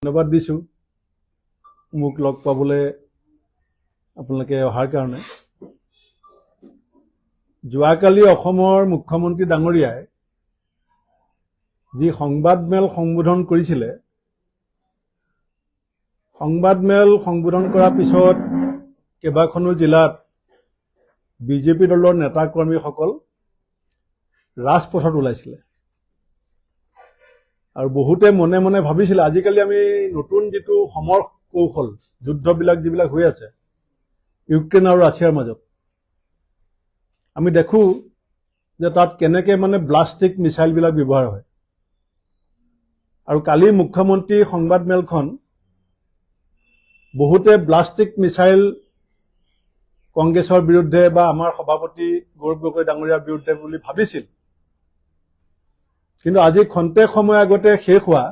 ধন্যবাদ দিছোঁ মোক লগ পাবলৈ আপোনালোকে অহাৰ কাৰণে। যোৱাকালি অসমৰ মুখ্যমন্ত্ৰী ডাঙৰীয়াই যি সংবাদমেল সম্বোধন কৰিছিলে, সংবাদমেল সম্বোধন কৰাৰ পিছত কেইবাখনো জিলাত বিজেপি দলৰ নেতা কৰ্মীসকল ৰাজপথত ওলাইছিলে আৰু বহুতে মনে মনে ভাবিছিলে আজিকালি আমি নতুন যিটো সমৰ কৌশল যুদ্ধবিলাক যিবিলাক হৈ আছে ইউক্ৰেইন আৰু ৰাছিয়াৰ মাজত, আমি দেখোঁ যে তাত কেনেকৈ ব্লাষ্টিক মিছাইলবিলাক ব্যৱহাৰ হয়। আৰু কালি মুখ্যমন্ত্ৰীৰ সংবাদমেলখন বহুতে ব্লাষ্টিক মিছাইল কংগ্ৰেছৰ বিৰুদ্ধে বা আমাৰ সভাপতি গৌৰৱ গগৈ ডাঙৰীয়াৰ বিৰুদ্ধে বুলি ভাবিছিল, কিন্তু আজি খন্তেক সময় আগতে শেষ হোৱা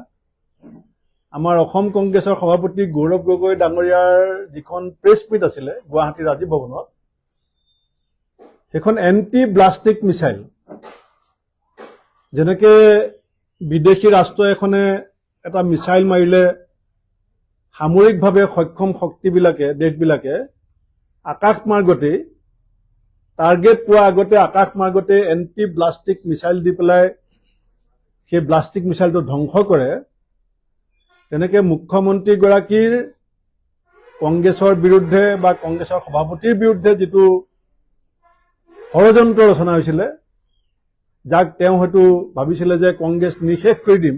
আমাৰ অসম কংগ্ৰেছৰ সভাপতি গৌৰৱ গগৈ ডাঙৰীয়াৰ যিখন প্ৰেছ মিট আছিলে গুৱাহাটীৰ ৰাজীৱ ভৱনত, সেইখন এণ্টি ব্লাষ্টিক মিছাইল, যেনেকৈ বিদেশী ৰাষ্ট্ৰ এখনে এটা মিছাইল মাৰিলে সামৰিকভাৱে সক্ষম শক্তিবিলাকে দেশবিলাকে আকাশমাৰ্গতেই টাৰ্গেট পোৱাৰ আগতে আকাশমাৰ্গতে এণ্টি ব্লাষ্টিক মিছাইল দি পেলাই সেই ব্লাষ্টিক মিছাইলটো ধ্বংস কৰে, তেনেকৈ মুখ্যমন্ত্ৰীগৰাকীৰ কংগ্ৰেছৰ বিৰুদ্ধে বা কংগ্ৰেছৰ সভাপতিৰ বিৰুদ্ধে যিটো ষড়যন্ত্ৰ ৰচনা হৈছিলে, যাক তেওঁ হয়তো ভাবিছিলে যে কংগ্ৰেছ নিঃশেষ কৰি দিম,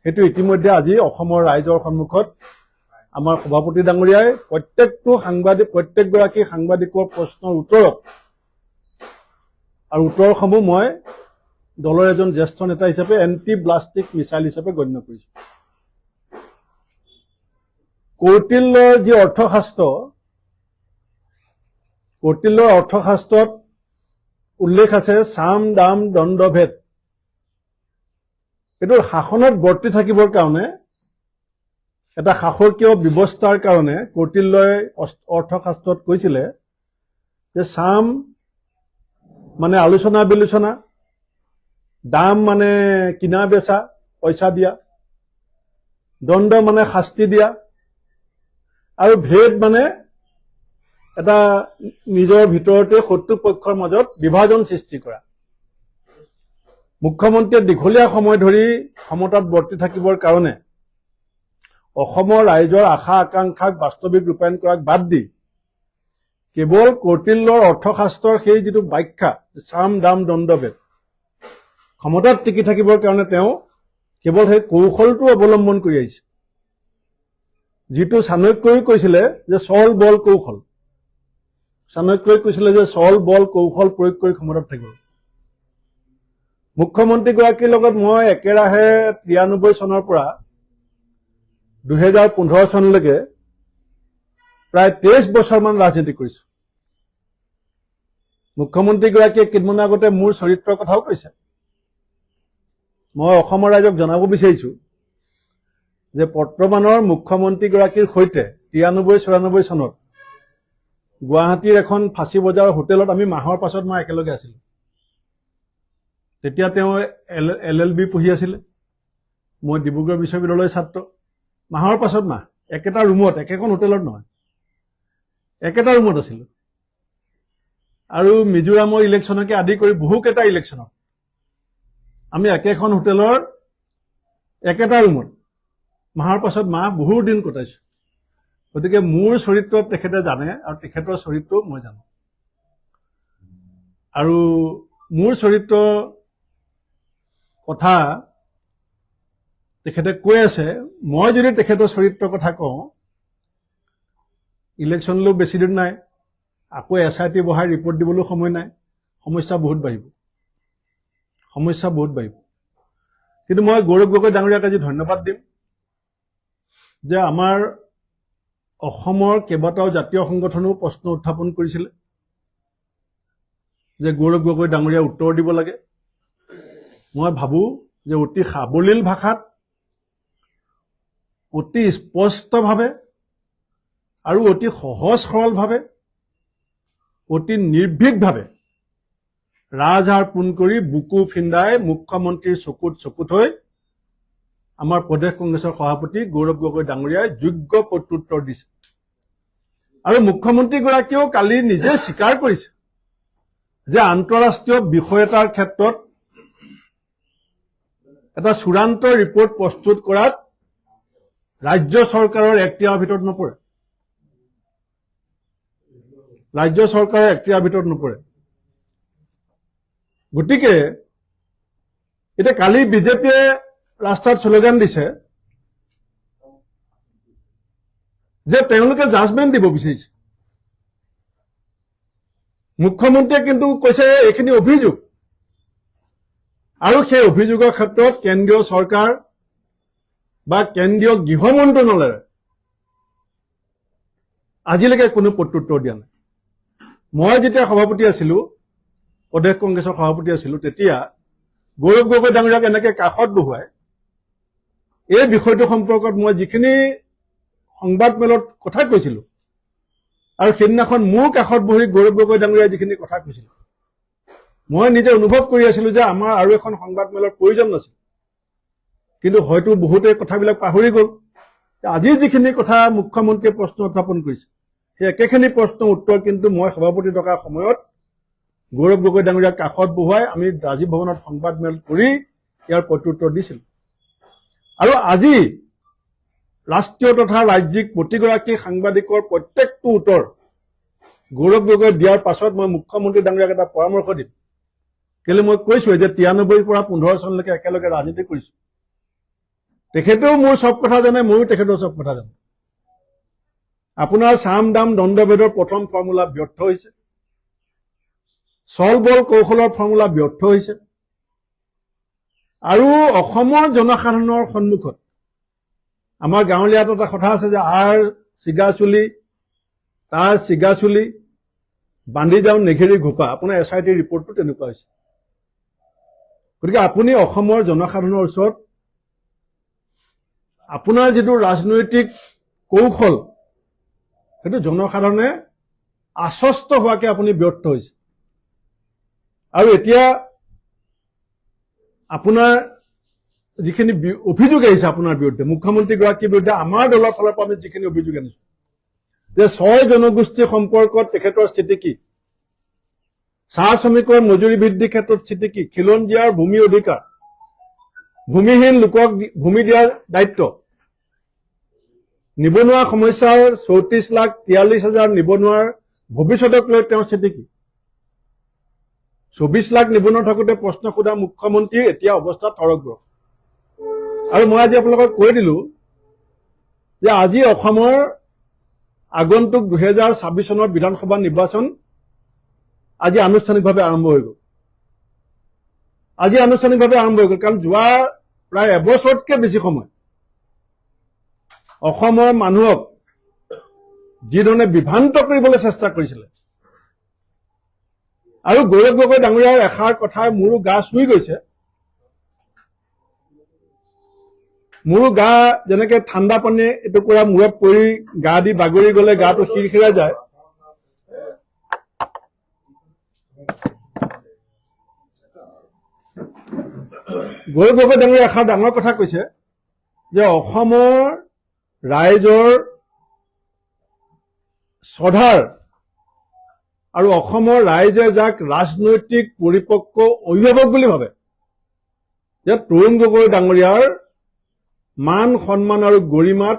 সেইটো ইতিমধ্যে আজি অসমৰ ৰাইজৰ সন্মুখত আমাৰ সভাপতি ডাঙৰীয়াই প্ৰত্যেকগৰাকী সাংবাদিকৰ প্ৰশ্নৰ উত্তৰত আৰু উত্তৰসমূহ মই দলৰ এজন জ্যেষ্ঠ নেতা হিচাপে এণ্টি ব্লাষ্টিক মিছাইল হিচাপে গণ্য কৰিছোঁ। কৌটিল্যৰ যি অৰ্থশাস্ত্ৰত উল্লেখ আছে চাম দাম দণ্ডভেদ, এইটো শাসনত বৰ্তি থাকিবৰ কাৰণে এটা শাসকীয় ব্যৱস্থাৰ কাৰণে কৌটিল্যই অৰ্থশাস্ত্ৰত কৈছিলে যে চাম মানে আলোচনা বিলোচনা, দাম মানে কিনা বেচা পইচা দিয়া, দণ্ড মানে শাস্তি দিয়া, আৰু ভেদ মানে এটা নিজৰ ভিতৰতে শত্ৰুপক্ষৰ মাজত বিভাজন সৃষ্টি কৰা। মুখ্যমন্ত্ৰীয়ে দীঘলীয়া সময় ধৰি ক্ষমতাত বৰ্তি থাকিবৰ কাৰণে অসমৰ ৰাইজৰ আশা আকাংক্ষাক বাস্তৱিক ৰূপায়ণ কৰাক বাদ দি কেৱল কৌটিল্যৰ অৰ্থশাস্ত্ৰৰ সেই যিটো ব্যাখ্যা চাম দাম দণ্ডভেদ, ক্ষমতাত টিকি থাকিবৰ কাৰণে তেওঁ কেৱল সেই কৌশলটো অৱলম্বন কৰি আহিছে, যিটো চাণক্যই কৈছিলে যে চল বল কৌশল। চাণক্যই কৈছিলে যে চল বল কৌশল প্ৰয়োগ কৰি ক্ষমতাত থাকিব। মুখ্যমন্ত্ৰীগৰাকীৰ লগত মই একেৰাহে 93 চনৰ পৰা 2015 চনলৈকে প্ৰায় 23 বছৰমান ৰাজনীতি কৰিছোঁ। মুখ্যমন্ত্ৰীগৰাকীয়ে কেইদিনমান আগতে মোৰ চৰিত্ৰৰ কথাও কৈছে। মই অসমৰ ৰাইজক জনাব বিচাৰিছোঁ যে বৰ্তমানৰ মুখ্যমন্ত্ৰীগৰাকীৰ সৈতে 93-94 চনত গুৱাহাটীৰ এখন ফাঁচী বজাৰৰ হোটেলত আমি মাহৰ পাছত মাহ একেলগে আছিলোঁ। তেতিয়া তেওঁ LLB পঢ়ি আছিলে, মই ডিব্ৰুগড় বিশ্ববিদ্যালয়ৰ ছাত্ৰ। মাহৰ পাছত মাহ একেটা ৰুমত, একেখন হোটেলত নহয়, একেটা ৰুমত আছিলোঁ। আৰু মিজোৰামৰ ইলেকশ্যনকে আদি কৰি বহুকেইটা ইলেকশ্যনত আমি একেখন হোটেলৰ একেটা ৰুমত মাহৰ পাছত মাহ বহু দিন কটাইছোঁ। গতিকে মোৰ চৰিত্ৰ তেখেতে জানে আৰু তেখেতৰ চৰিত্ৰ মই জানো। আৰু মোৰ চৰিত্ৰ কথা তেখেতে কৈ আছে, মই যদি তেখেতৰ চৰিত্ৰৰ কথা কওঁ, ইলেকশ্যনলৈও বেছি দিন নাই, আকৌ SIT বহাই ৰিপৰ্ট দিবলৈও সময় নাই, সমস্যা বহুত বাঢ়িব। কিন্তু মই গৌৰৱ গগৈ ডাঙৰীয়াক আজি ধন্যবাদ দিম যে আমাৰ অসমৰ কেইবাটাও জাতীয় সংগঠনেও প্ৰশ্ন উত্থাপন কৰিছিলে যে গৌৰৱ গগৈ ডাঙৰীয়া উত্তৰ দিব লাগে। মই ভাবোঁ যে অতি সাৱলীল ভাষাত, অতি স্পষ্টভাৱে আৰু অতি সহজ সৰলভাৱে, অতি নিৰ্ভীকভাৱে ৰাজহাড় পোন কৰি বুকু ফিন্দাই মুখ্যমন্ত্ৰীৰ চকুত হৈ আমাৰ প্ৰদেশ কংগ্ৰেছৰ সভাপতি গৌৰৱ গগৈ ডাঙৰীয়াই যোগ্য প্ৰত্যুত্তৰ দিছে আৰু মুখ্যমন্ত্ৰীগৰাকীয়েও কালি নিজে স্বীকাৰ কৰিছে যে আন্তঃৰাষ্ট্ৰীয় বিষয় এটাৰ ক্ষেত্ৰত এটা চূড়ান্ত ৰিপৰ্ট প্ৰস্তুত কৰাত ৰাজ্য চৰকাৰৰ এখতিয়াৰৰ ভিতৰত নপৰে। ৰাজ্য চৰকাৰৰ এখতিয়াৰৰ ভিতৰত নপৰে। গতিকে এতিয়া কালি বিজেপিয়ে ৰাস্তাত শ্লোগান দিছে যে তেওঁলোকে জাজমেণ্ট দিব বিচাৰিছে। মুখ্যমন্ত্ৰীয়ে কিন্তু কৈছে এইখিনি অভিযোগ আৰু সেই অভিযোগৰ ক্ষেত্ৰত কেন্দ্ৰীয় চৰকাৰ বা কেন্দ্ৰীয় গৃহ মন্ত্ৰণালয়ে আজিলৈকে কোনো প্ৰত্যুত্তৰ দিয়া নাই। মই যেতিয়া সভাপতি আছিলো, প্ৰদেশ কংগ্ৰেছৰ সভাপতি আছিলো, তেতিয়া গৌৰৱ গগৈ ডাঙৰীয়াক এনেকে কাষত বহুৱাই এই বিষয়টো সম্পৰ্কত মই যিখিনি সংবাদ মেলত কথা কৈছিলো আৰু সেইদিনাখন মোৰ কাষত বহি গৌৰৱ গগৈ ডাঙৰীয়াই যিখিনি কথা কৈছিল, মই নিজে অনুভৱ কৰি আছিলো যে আমাৰ আৰু এখন সংবাদ মেলৰ প্ৰয়োজন নাছিল। কিন্তু হয়তো বহুতে কথাবিলাক পাহৰি গ'ল। আজি যিখিনি কথা মুখ্যমন্ত্ৰীয়ে প্ৰশ্ন উত্থাপন কৰিছে, সেই একেখিনি প্ৰশ্নৰ উত্তৰ কিন্তু মই সভাপতি থকাৰ সময়ত গৌৰৱ গগৈ ডাঙৰীয়াক কাষত বহুৱাই আমি ৰাজীৱ ভৱনত সংবাদ মেল কৰি ইয়াৰ প্ৰত্যুত্তৰ দিছিলো। আৰু আজি ৰাষ্ট্ৰীয় তথা ৰাজ্যিক প্ৰতিগৰাকী সাংবাদিকৰ প্ৰত্যেকটো উত্তৰ গৌৰৱ গগৈ দিয়াৰ পাছত মই মুখ্যমন্ত্ৰী ডাঙৰীয়াক এটা পৰামৰ্শ দিম। কেলৈ মই কৈছোৱে যে 93ৰ পৰা 15 চনলৈকে একেলগে ৰাজনীতি কৰিছো। তেখেতেও মোৰ চব কথা জানে, ময়ো তেখেতৰ চব কথা জানো। আপোনাৰ চাম দাম দণ্ডভেদৰ প্ৰথম ফৰ্মুলা ব্যৰ্থ হৈছে, চল বল কৌশলৰ ফৰ্মুলা ব্যৰ্থ হৈছে আৰু অসমৰ জনসাধাৰণৰ সন্মুখত আমাৰ গাঁৱলীয়াত এটা কথা আছে যে আৰ চিগা চুলি তাৰ চিগা চুলি বান্ধি যাওঁ নেঘেৰি ঘোপা। আপোনাৰ SIT ৰিপৰ্টটো তেনেকুৱা হৈছে। গতিকে আপুনি অসমৰ জনসাধাৰণৰ ওচৰত আপোনাৰ যিটো ৰাজনৈতিক কৌশল, সেইটো জনসাধাৰণে আশ্বস্ত হোৱাকে আপুনি ব্যৰ্থ হৈছে। আৰু এতিয়া আপোনাৰ যিখিনি অভিযোগ আহিছে আপোনাৰ বিৰুদ্ধে, মুখ্যমন্ত্ৰীগৰাকীৰ বিৰুদ্ধে আমাৰ দলৰ ফালৰ পৰা আমি যিখিনি অভিযোগ আনিছো যে 6 জনগোষ্ঠী সম্পৰ্কত তেখেতৰ স্থিতি কি, চাহ শ্ৰমিকৰ মজুৰি বৃদ্ধিৰ ক্ষেত্ৰত স্থিতি কি, খিলঞ্জীয়াৰ ভূমি অধিকাৰ, ভূমিহীন লোকক ভূমি দিয়াৰ দায়িত্ব, নিবনুৱা সমস্যাৰ 34,43,000 নিবনুৱাৰ ভৱিষ্যতক লৈ তেওঁৰ স্থিতি কি। 24 লাখ নিবনুৱা থাকোঁতে প্ৰশ্ন সোধা মুখ্যমন্ত্ৰীৰ এতিয়া অৱস্থা থৰকবৰ। আৰু মই আজি আপোনালোকক কৈ দিলো যে আজি অসমৰ আগন্তুক 2026 চনৰ বিধানসভা নিৰ্বাচন আজি আনুষ্ঠানিকভাৱে আৰম্ভ হৈ গ'ল। আজি আনুষ্ঠানিকভাৱে আৰম্ভ হৈ গ'ল, কাৰণ যোৱা প্ৰায় এবছৰতকৈ বেছি সময় অসমৰ মানুহক যিধৰণে বিভ্ৰান্ত কৰিবলৈ চেষ্টা কৰিছিলে আৰু গৌৰৱ গগৈ ডাঙৰীয়াৰ এষাৰ কথাই মোৰো গা চুই গৈছে। মোৰো গা যেনেকে ঠাণ্ডা পানী এটুকুৰা মূৰত পৰি গা দি বাগৰি গলে গাটো শিৰশিৰাই যায়, গৌৰৱ গগৈ ডাঙৰীয়াই এষাৰ ডাঙৰ কথা কৈছে যে অসমৰ ৰাইজৰ শ্ৰদ্ধাৰ আৰু অসমৰ ৰাইজে যাক ৰাজনৈতিক পৰিপক্ক অভিভাৱক বুলি ভাবে, যে তৰুণ গগৈ ডাঙৰীয়াৰ মান সন্মান আৰু গৰিমাত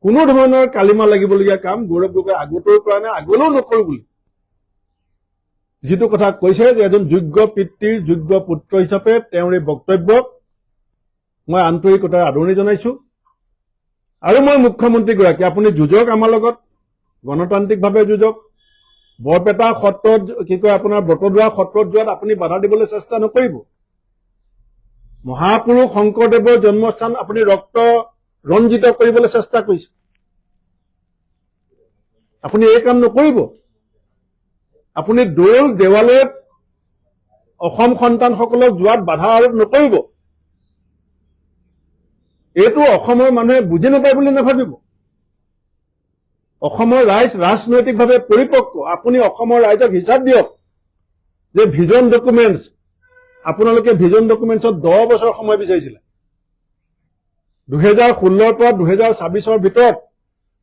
কোনো ধৰণৰ কালিমা লাগিবলগীয়া কাম গৌৰৱ গগৈ আগতেও কৰা নাই, আগলৈও নকৰো বুলি যিটো কথা কৈছে যে এজন যোগ্য পিতৃৰ যোগ্য পুত্ৰ হিচাপে তেওঁৰ এই বক্তব্যক মই আন্তৰিকতাৰে আদৰণি জনাইছো। আৰু মই মুখ্যমন্ত্ৰীগৰাকী, আপুনি যুঁজক আমাৰ লগত, গণতান্ত্ৰিকভাৱে যুঁজক। বৰপেটা সত্ৰত কি কয় আপোনাৰ বটদ্ৰৱা সত্ৰত যোৱাত আপুনি বাধা দিবলৈ চেষ্টা নকৰিব। মহাপুৰুষ শংকৰদেৱৰ জন্মস্থান আপুনি ৰক্ত ৰঞ্জিত কৰিবলৈ চেষ্টা কৰিছে, আপুনি এই কাম নকৰিব। আপুনি দৌল দেৱালয়ত অসম সন্তানসকলক যোৱাত বাধা আৰোপ নকৰিব। এইটো অসমৰ মানুহে বুজি নাপায় বুলি নাভাবিব। অসমৰ ৰাইজ ৰাজনৈতিকভাৱে পৰিপক্ক। আপুনি অসমৰ ৰাইজক হিচাপ দিয়ক যে ভিজন ডকুমেণ্টছ, আপোনালোকে ভিজন ডকুমেণ্টছত 10 বছৰ সময় বিচাৰিছিলে, 2016 পৰা 2024 ভিতৰত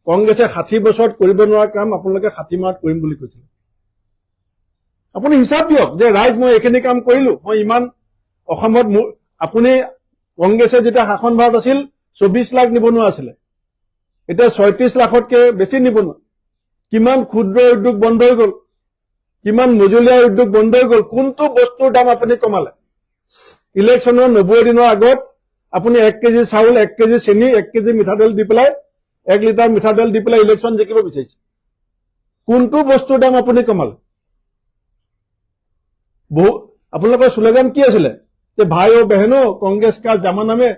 কংগ্ৰেছে 60 বছৰত কৰিব নোৱাৰা কাম আপোনালোকে 60 মাহত কৰিম বুলি কৈছিল। আপুনি হিচাপ দিয়ক যে ৰাইজ মই এইখিনি কাম কৰিলো, মই ইমান অসমত আপুনি কংগ্ৰেছে যেতিয়া শাসনভাৰত আছিল 24 লাখ নিবনুৱা আছিলে, এতিয়া 36 লাখতকৈ বেছি নিবনুৱা। কিমান ক্ষুদ্ৰ উদ্যোগ বন্ধ হৈ গ'ল, কিমান মজলীয়া উদ্যোগ বন্ধ হৈ গ'ল। কোনটো বস্তুৰ দাম আপুনি কমালে? ইলেকশ্যনৰ 90 দিনৰ আগত আপুনি 1 কেজি চাউল, 1 কেজি চেনি, 1 কেজি মিঠাতেল দি পেলাই 1 লিটাৰ মিঠাতেল দি পেলাই ইলেকশ্যন জিকিব বিচাৰিছে। কোনটো বস্তুৰ দাম আপুনি কমালে? আপোনালোকৰ শ্লোগান কি আছিলে যে ভাই ও बहनों कांग्रेस का जमाना में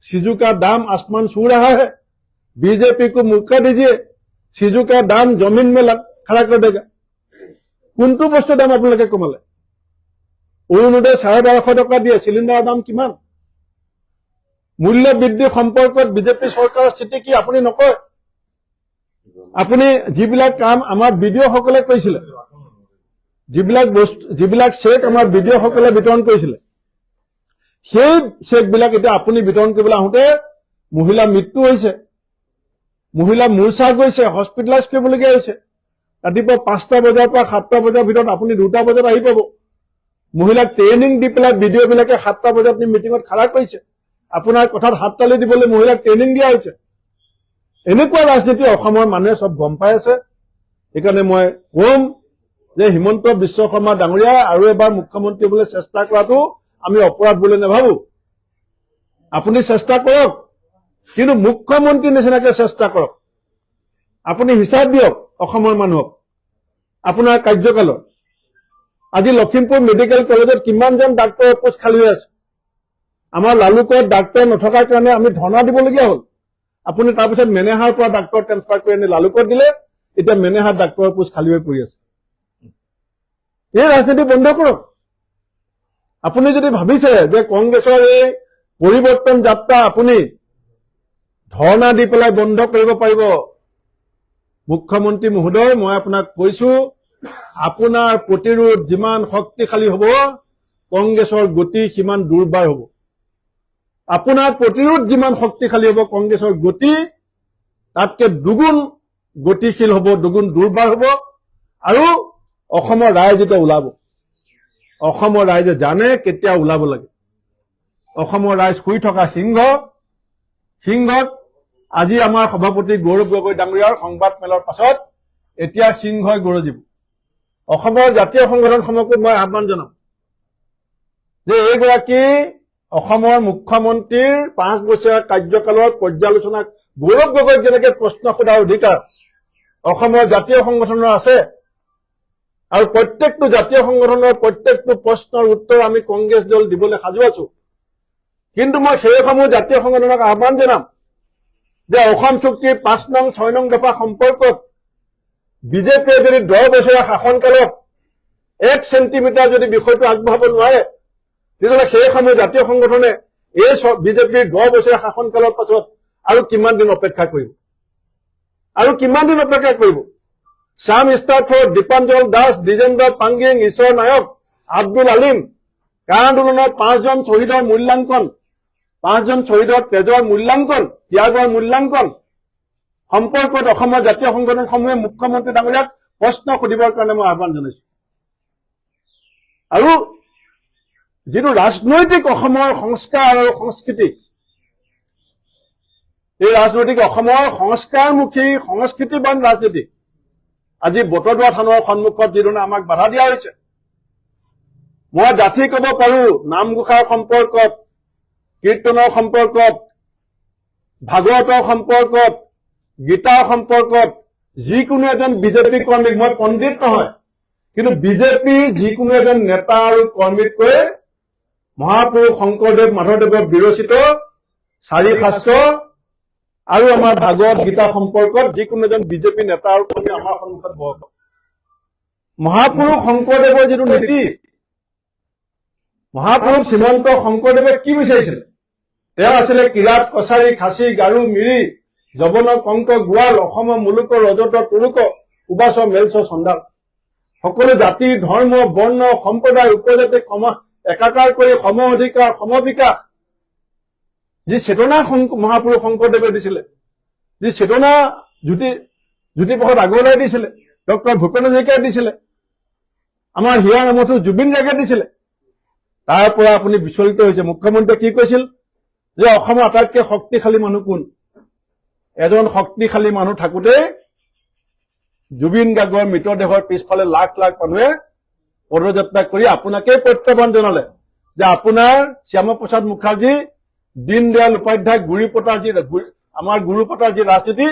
सीजू का दाम आसमान छू रहा है, बीजेपी को मौका दीजिए, सीजू का दाम जमीन में खड़ा कर देगा। কোনটো বস্তুৰ দাম আপোনালোকে কমালে? অৰুণোদয় 1250 টকা দিয়ে, চিলিণ্ডাৰৰ দাম কিমান? মূল্য বৃদ্ধি সম্পৰ্কত বিজেপি চৰকাৰৰ স্থিতি কি আপুনি নকয়? আপুনি যিবিলাক কাম আমাৰ বিডিঅ'সকলে কৈছিলে, যিবিলাক চেক আমাৰ বিডিঅ'সকলে বিতৰণ কৰিছিলে, সেই চেকবিলাক এতিয়া আপুনি বিতৰণ কৰিবলৈ আহোঁতে মহিলা মৃত্যু হৈছে, মহিলা মূৰ্ছা গৈছে, হস্পিটেলাইজ কৰিবলগীয়া হৈছে। ৰাতিপুৱা 5টা বজাৰ পৰা 7টা বজাৰ ভিতৰত আপুনি 2টা বজাত আহি পাব। মহিলাক ট্ৰেইনিং দি পেলাই বিডিঅ'বিলাকে 7টা বজাত নি মিটিঙত খাৰা কৰিছে। আপোনাৰ কথাত হাত তালি দিবলৈ মহিলাক ট্ৰেইনিং দিয়া হৈছে। এনেকুৱা ৰাজনীতি অসমৰ মানুহে চব গম পাই আছে। সেইকাৰণে মই কম যে হিমন্ত বিশ্ব শৰ্মা ডাঙৰীয়া আৰু এবাৰ মুখ্যমন্ত্ৰী হ'বলৈ চেষ্টা কৰাটো আমি অপৰাধ বুলি নাভাবো। আপুনি চেষ্টা কৰক, কিন্তু মুখ্যমন্ত্ৰীৰ নিচিনাকৈ চেষ্টা কৰক। আপুনি হিচাপ দিয়ক অসমৰ মানুহক আপোনাৰ কাৰ্যকালৰ। আজি লখিমপুৰ মেডিকেল কলেজত কিমানজন ডাক্তৰৰ পোষ্ট খালী হৈ আছে। আমাৰ লালুকত ডাক্তৰ নথকাৰ কাৰণে আমি ধৰ্ণা দিবলগীয়া হ'ল। আপুনি তাৰপিছত মেনেহাৰ পৰা ডাক্তৰ ট্ৰেন্সফাৰ কৰি আনি লালুকত দিলে, এতিয়া মেনেহাৰ ডাক্তৰৰ পোষ্ট খালী হৈ পৰি আছে। এই ৰাজনীতি বন্ধ কৰক। আপুনি যদি ভাবিছে যে কংগ্ৰেছৰ এই পৰিৱৰ্তন যাত্ৰা আপুনি ধৰ্ণা দি পেলাই বন্ধ কৰিব পাৰিব, মুখ্যমন্ত্ৰী মহোদয় মই আপোনাক কৈছো, আপোনাৰ প্ৰতিৰোধ যিমান শক্তিশালী হ'ব কংগ্ৰেছৰ গতি সিমান দুৰ্বাৰ হ'ব। আপোনাৰ প্ৰতিৰোধ যিমান শক্তিশালী হ'ব কংগ্ৰেছৰ গতি তাতকৈ দুগুণ গতিশীল হ'ব, দুগুণ দুৰ্বাৰ হ'ব। আৰু অসমৰ ৰাইজ এতিয়া ওলাব। অসমৰ ৰাইজে জানে কেতিয়া ওলাব লাগে। অসমৰ ৰাইজ শুই থকা সিংহত আজি আমাৰ সভাপতি গৌৰৱ গগৈ ডাঙৰীয়াৰ সংবাদ মেলৰ পাছত এতিয়া সিংহই গৰজিব। অসমৰ জাতীয় সংগঠনসমূহকো মই আহ্বান জনাম যে এইগৰাকী অসমৰ মুখ্যমন্ত্ৰীৰ 5 বছৰীয়া কাৰ্যকালৰ পৰ্যালোচনা গৌৰৱ গগৈক যেনেকে প্ৰশ্ন সোধাৰ অধিকাৰ অসমৰ জাতীয় সংগঠনৰ আছে, আৰু প্ৰত্যেকটো জাতীয় সংগঠনৰ প্ৰত্যেকটো প্ৰশ্নৰ উত্তৰ আমি কংগ্ৰেছ দল দিবলৈ সাজু আছো। কিন্তু মই সেইসমূহ জাতীয় সংগঠনক আহ্বান জনাম যে অসম চুক্তিৰ 5 নং 6 নং দফা সম্পৰ্কত বিজেপিয়ে যদি 10 বছৰীয়া শাসনকালত 1 চেণ্টিমিটাৰ যদি বিষয়টো আগবঢ়াব নোৱাৰে, তেতিয়াহ'লে সেইসমূহ জাতীয় সংগঠনে এই বিজেপিৰ 10 বছৰীয়া শাসনকালৰ পাছত আৰু কিমান দিন অপেক্ষা কৰিব? শ্যাম ষ্টাৰ্থৰ, দীপাঞ্জল দাস, দ্বিজেন্দ্ৰ পাংগিং, ঈশ্বৰ নায়ক, আব্দুল আলিম, কা আন্দোলনৰ 5 জন শ্বহীদৰ মূল্যাংকন, 5 জন শ্বহীদৰ তেজৰ মূল্যাংকন, ত্যাগৰ মূল্যাংকন সম্পৰ্কত অসমৰ জাতীয় সংগঠনসমূহে মুখ্যমন্ত্ৰী ডাঙৰীয়াক প্ৰশ্ন সুধিবৰ কাৰণে মই আহ্বান জনাইছো। আৰু যিটো ৰাজনৈতিক অসমৰ সংস্কাৰ আৰু সংস্কৃতি, এই ৰাজনৈতিক অসমৰ সংস্কাৰমুখী সংস্কৃতিবান ৰাজনীতি আজি বটদ্ৰৱা থানৰ সন্মুখত যিধৰণে আমাক বাধা দিয়া হৈছে, মই ডাঠি ক'ব পাৰো নামঘোষাৰ সম্পৰ্কত, কীৰ্তনৰ সম্পৰ্কত, ভাগৱতৰ সম্পৰ্কত, গীতাৰ সম্পৰ্কত যিকোনো এজন বিজেপি কৰ্মীক, মই পণ্ডিত নহয়, কিন্তু বিজেপিৰ যিকোনো এজন নেতা আৰু কৰ্মীতকৈ মহাপুৰুষ শংকৰদেৱ মাধৱদেৱৰ বিৰচিত 4 শাস্ত্ৰ আৰু আমাৰ ভাগৱত গীতা সম্পৰ্কত যিকোনো এজন বিজেপি নেতা আৰু কৰ্মী আমাৰ সন্মুখত বহক। মহাপুৰুষ শংকৰদেৱৰ যিটো নীতি, মহাপুৰুষ শ্ৰীমন্ত শংকৰদেৱে কি বিচাৰিছিল? তেওঁ আছিলে কিৰাত, কছাৰী, খাচী, গাৰো, মিৰি, যৱন, কংক, গোৱাল, অসমৰ মুলুক, ৰজত, তুৰুক, উবাচ, মেলচ, চণ্ডাল। সকলো জাতি, ধৰ্ম, বৰ্ণ, সম্প্ৰদায়, উপজাতি একাকাৰ কৰি সম অধিকাৰ, সম বিকাশ যি চেতনা মহাপুৰুষ শংকৰদেৱে দিছিলে, যি চেতনা জ্যোতিপ্ৰসাদ আগৰৱালাই দিছিলে, ডক্টৰ ভূপেন হাজৰিকাই দিছিলে, আমাৰ হিয়া নামতো জুবিন গাৰ্গে দিছিলে, তাৰ পৰা আপুনি বিচলিত হৈছে। মুখ্যমন্ত্ৰীয়ে কি কৈছিল যে অসমৰ আটাইতকৈ শক্তিশালী মানুহ কোন? এজন শক্তিশালী মানুহ থাকোঁতেই জুবিন গাৰ্গৰ মৃতদেহৰ পিছফালে লাখ লাখ মানুহে পদযাত্ৰা কৰি আপোনাকেই প্ৰত্যাহ্বান জনালে যে আপোনাৰ শ্যামাপ্ৰসাদ মুখাৰ্জী, দীনদয়াল উপাধ্যায়, আমাৰ গুৰু পতাৰ যি ৰাজনীতি,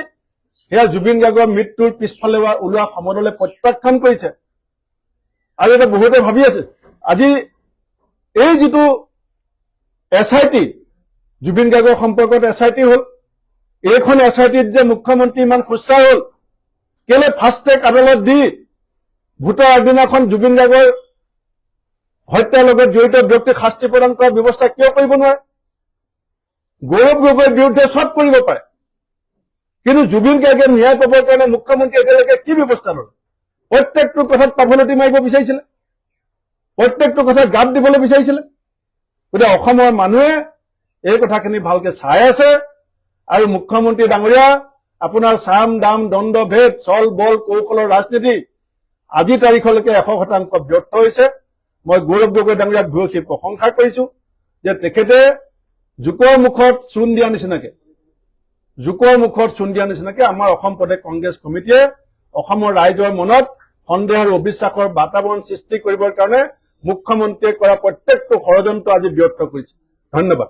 সেয়া জুবিন গাৰ্গৰ মৃত্যুৰ পিছফালে ওলোৱা সমদলে প্ৰত্যাখ্যান কৰিছে। আৰু এটা বহুতে ভাবি আছে, আজি এই যিটো SIT, জুবিন গাৰ্গৰ সম্পৰ্কত SIT হ'ল, এইখন SITত যে মুখ্যমন্ত্ৰী ইমান খুচা হ'ল, কেলে ফাষ্ট ট্ৰেক আদালত দি ভোটৰ আগদিনাখন জুবিন গাৰ্গৰ হত্যাৰ লগত জড়িত ব্যক্তিক শাস্তি প্ৰদান কৰাৰ ব্যৱস্থা কিয় কৰিব নোৱাৰে? গৌৰৱ গগৈৰ বিৰুদ্ধে চব কৰিব পাৰে, কিন্তু জুবিন গাৰ্গে ন্যায় পাবৰ কাৰণে মুখ্যমন্ত্ৰী এতিয়ালৈকে কি ব্যৱস্থা ললে? প্ৰত্যেকটো কথাত পাভলতি মাৰিব বিচাৰিছিলে, প্ৰত্যেকটো কথাত গাত দিবলৈ বিচাৰিছিলে। গতিকে অসমৰ মানুহে এই কথাখিনি ভালকে চাই আছে। আৰু মুখ্যমন্ত্ৰী ডাঙৰীয়া, আপোনাৰ চাম দাম দণ্ড ভেদ চল বল কৌশলৰ ৰাজনীতি আজি তাৰিখলৈকে 100% ব্যৰ্থ হৈছে। মই গৌৰৱ গগৈ ডাঙৰীয়াক ভূয়সী প্ৰশংসা কৰিছো যে তেখেতে জোকৰ মুখত চূণ দিয়া নিচিনাকে আমাৰ অসম প্ৰদেশ কংগ্ৰেছ কমিটিয়ে অসমৰ ৰাইজৰ মনত সন্দেহ আৰু অবিশ্বাসৰ বাতাবৰণ সৃষ্টি কৰিবৰ কাৰণে মুখ্যমন্ত্ৰীয়ে কৰা প্ৰত্যেকটো ষড়যন্ত্ৰ আজি ব্যৰ্থ কৰিছে। ধন্যবাদ।